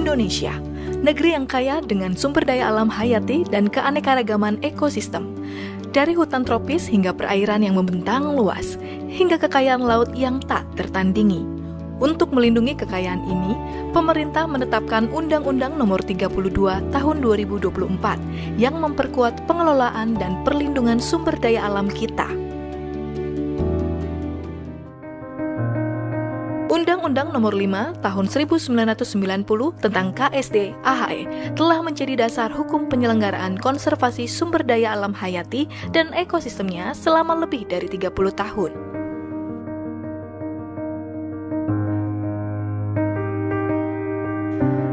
Indonesia, negeri yang kaya dengan sumber daya alam hayati dan keanekaragaman ekosistem. Dari hutan tropis hingga perairan yang membentang luas, hingga kekayaan laut yang tak tertandingi. Untuk melindungi kekayaan ini, pemerintah menetapkan Undang-Undang Nomor 32 Tahun 2024 yang memperkuat pengelolaan dan perlindungan sumber daya alam kita. Undang-Undang Nomor 5 Tahun 1990 tentang KSD AHE telah menjadi dasar hukum penyelenggaraan konservasi sumber daya alam hayati dan ekosistemnya selama lebih dari 30 tahun.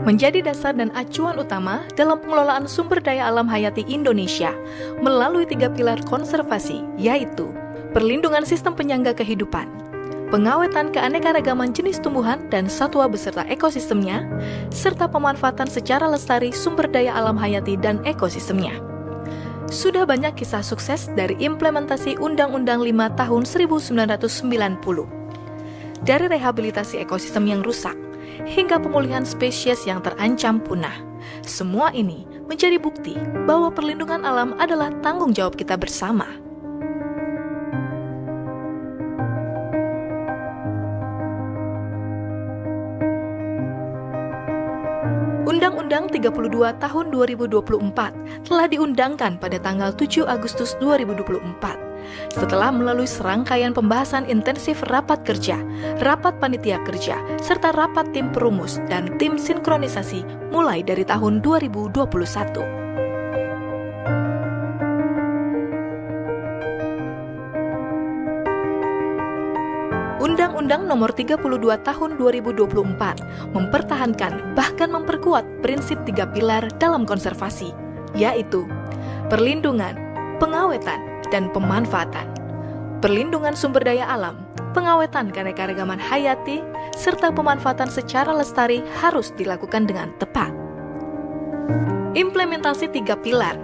Menjadi dasar dan acuan utama dalam pengelolaan sumber daya alam hayati Indonesia melalui 3 pilar konservasi, yaitu perlindungan sistem penyangga kehidupan, pengawetan keanekaragaman jenis tumbuhan dan satwa beserta ekosistemnya, serta pemanfaatan secara lestari sumber daya alam hayati dan ekosistemnya. Sudah banyak kisah sukses dari implementasi Undang-Undang 5 Tahun 1990. Dari rehabilitasi ekosistem yang rusak, hingga pemulihan spesies yang terancam punah. Semua ini menjadi bukti bahwa perlindungan alam adalah tanggung jawab kita bersama. Undang-Undang 32 Tahun 2024 telah diundangkan pada tanggal 7 Agustus 2024 setelah melalui serangkaian pembahasan intensif rapat kerja, rapat panitia kerja, serta rapat tim perumus dan tim sinkronisasi mulai dari tahun 2021. Undang-Undang Nomor 32 Tahun 2024 mempertahankan bahkan memperkuat prinsip 3 pilar dalam konservasi, yaitu perlindungan, pengawetan, dan pemanfaatan. Perlindungan sumber daya alam, pengawetan keanekaragaman hayati, serta pemanfaatan secara lestari harus dilakukan dengan tepat. Implementasi 3 pilar,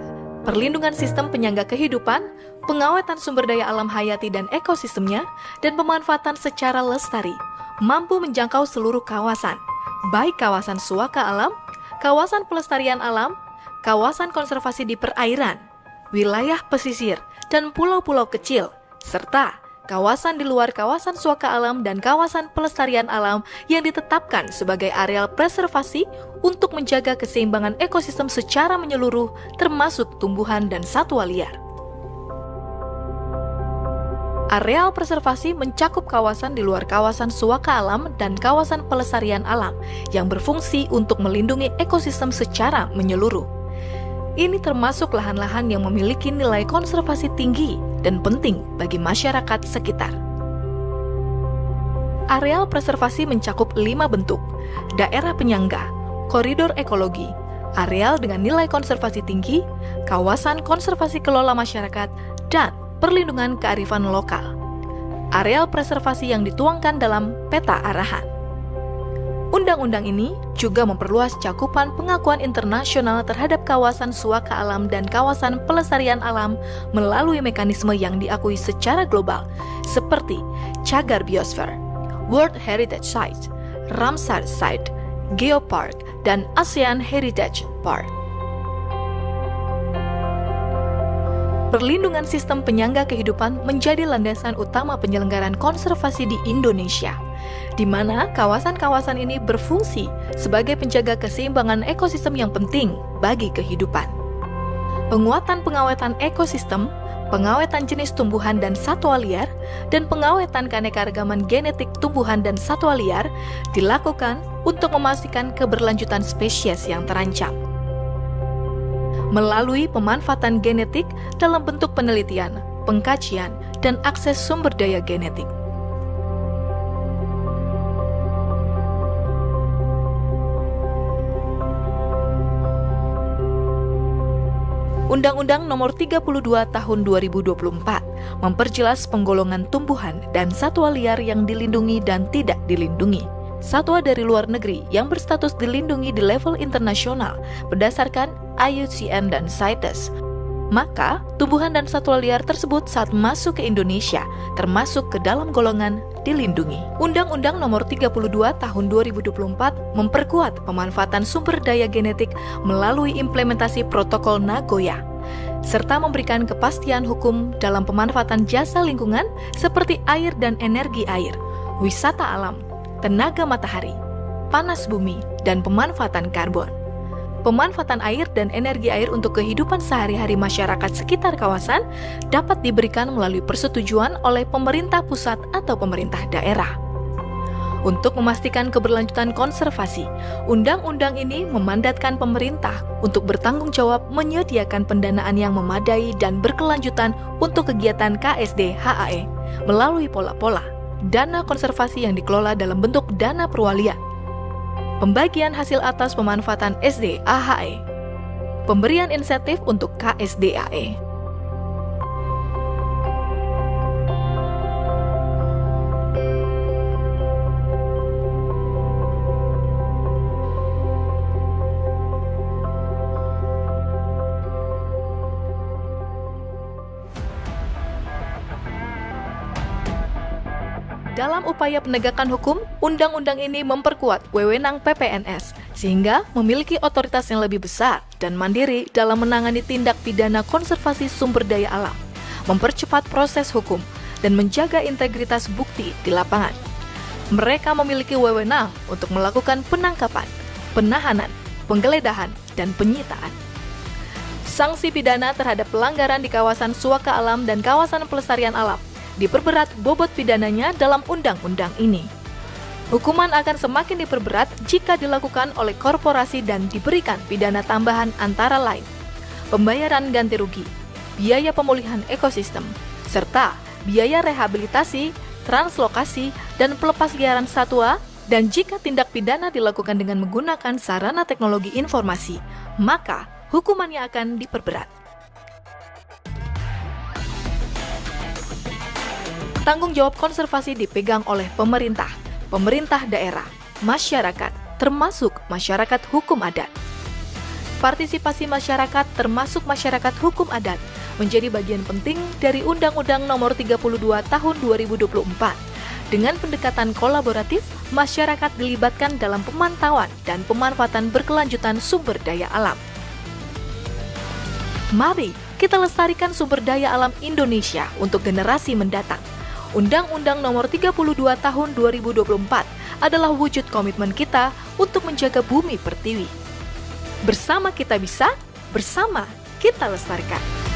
perlindungan sistem penyangga kehidupan, pengawetan sumber daya alam hayati dan ekosistemnya, dan pemanfaatan secara lestari, mampu menjangkau seluruh kawasan, baik kawasan suaka alam, kawasan pelestarian alam, kawasan konservasi di perairan, wilayah pesisir, dan pulau-pulau kecil, serta kawasan di luar kawasan suaka alam dan kawasan pelestarian alam yang ditetapkan sebagai areal preservasi untuk menjaga keseimbangan ekosistem secara menyeluruh, termasuk tumbuhan dan satwa liar. Areal preservasi mencakup kawasan di luar kawasan suaka alam dan kawasan pelestarian alam yang berfungsi untuk melindungi ekosistem secara menyeluruh. Ini termasuk lahan-lahan yang memiliki nilai konservasi tinggi dan penting bagi masyarakat sekitar. Areal preservasi mencakup 5 bentuk: daerah penyangga, koridor ekologi, areal dengan nilai konservasi tinggi, kawasan konservasi kelola masyarakat, dan perlindungan kearifan lokal. Areal preservasi yang dituangkan dalam peta arahan. Undang-undang ini juga memperluas cakupan pengakuan internasional terhadap kawasan suaka alam dan kawasan pelestarian alam melalui mekanisme yang diakui secara global, seperti Cagar Biosphere, World Heritage Site, Ramsar Site, Geopark, dan ASEAN Heritage Park. Perlindungan sistem penyangga kehidupan menjadi landasan utama penyelenggaraan konservasi di Indonesia, di mana kawasan-kawasan ini berfungsi sebagai penjaga keseimbangan ekosistem yang penting bagi kehidupan. Penguatan pengawetan ekosistem, pengawetan jenis tumbuhan dan satwa liar, dan pengawetan keanekaragaman genetik tumbuhan dan satwa liar dilakukan untuk memastikan keberlanjutan spesies yang terancam. Melalui pemanfaatan genetik dalam bentuk penelitian, pengkajian, dan akses sumber daya genetik. Undang-Undang Nomor 32 Tahun 2024 memperjelas penggolongan tumbuhan dan satwa liar yang dilindungi dan tidak dilindungi. Satwa dari luar negeri yang berstatus dilindungi di level internasional berdasarkan IUCN dan CITES, maka tumbuhan dan satwa liar tersebut saat masuk ke Indonesia termasuk ke dalam golongan dilindungi. Undang-Undang Nomor 32 Tahun 2024 memperkuat pemanfaatan sumber daya genetik melalui implementasi Protokol Nagoya, serta memberikan kepastian hukum dalam pemanfaatan jasa lingkungan seperti air dan energi air, wisata alam, tenaga matahari, panas bumi, dan pemanfaatan karbon. Pemanfaatan air dan energi air untuk kehidupan sehari-hari masyarakat sekitar kawasan dapat diberikan melalui persetujuan oleh pemerintah pusat atau pemerintah daerah. Untuk memastikan keberlanjutan konservasi, undang-undang ini memandatkan pemerintah untuk bertanggung jawab menyediakan pendanaan yang memadai dan berkelanjutan untuk kegiatan KSD HAE melalui pola-pola dana konservasi yang dikelola dalam bentuk dana perwalian, pembagian hasil atas pemanfaatan SDAHE, pemberian insentif untuk KSDAE. Dalam upaya penegakan hukum, undang-undang ini memperkuat wewenang PPNS, sehingga memiliki otoritas yang lebih besar dan mandiri dalam menangani tindak pidana konservasi sumber daya alam, mempercepat proses hukum, dan menjaga integritas bukti di lapangan. Mereka memiliki wewenang untuk melakukan penangkapan, penahanan, penggeledahan, dan penyitaan. Sanksi pidana terhadap pelanggaran di kawasan suaka alam dan kawasan pelestarian alam diperberat bobot pidananya dalam undang-undang ini. Hukuman akan semakin diperberat jika dilakukan oleh korporasi dan diberikan pidana tambahan antara lain pembayaran ganti rugi, biaya pemulihan ekosistem, serta biaya rehabilitasi, translokasi, dan pelepasliaran satwa, dan jika tindak pidana dilakukan dengan menggunakan sarana teknologi informasi, maka hukumannya akan diperberat. Tanggung jawab konservasi dipegang oleh pemerintah, pemerintah daerah, masyarakat, termasuk masyarakat hukum adat. Partisipasi masyarakat termasuk masyarakat hukum adat menjadi bagian penting dari Undang-Undang Nomor 32 Tahun 2024. Dengan pendekatan kolaboratif, masyarakat dilibatkan dalam pemantauan dan pemanfaatan berkelanjutan sumber daya alam. Mari kita lestarikan sumber daya alam Indonesia untuk generasi mendatang. Undang-Undang Nomor 32 Tahun 2024 adalah wujud komitmen kita untuk menjaga bumi pertiwi. Bersama kita bisa, bersama kita lestarikan.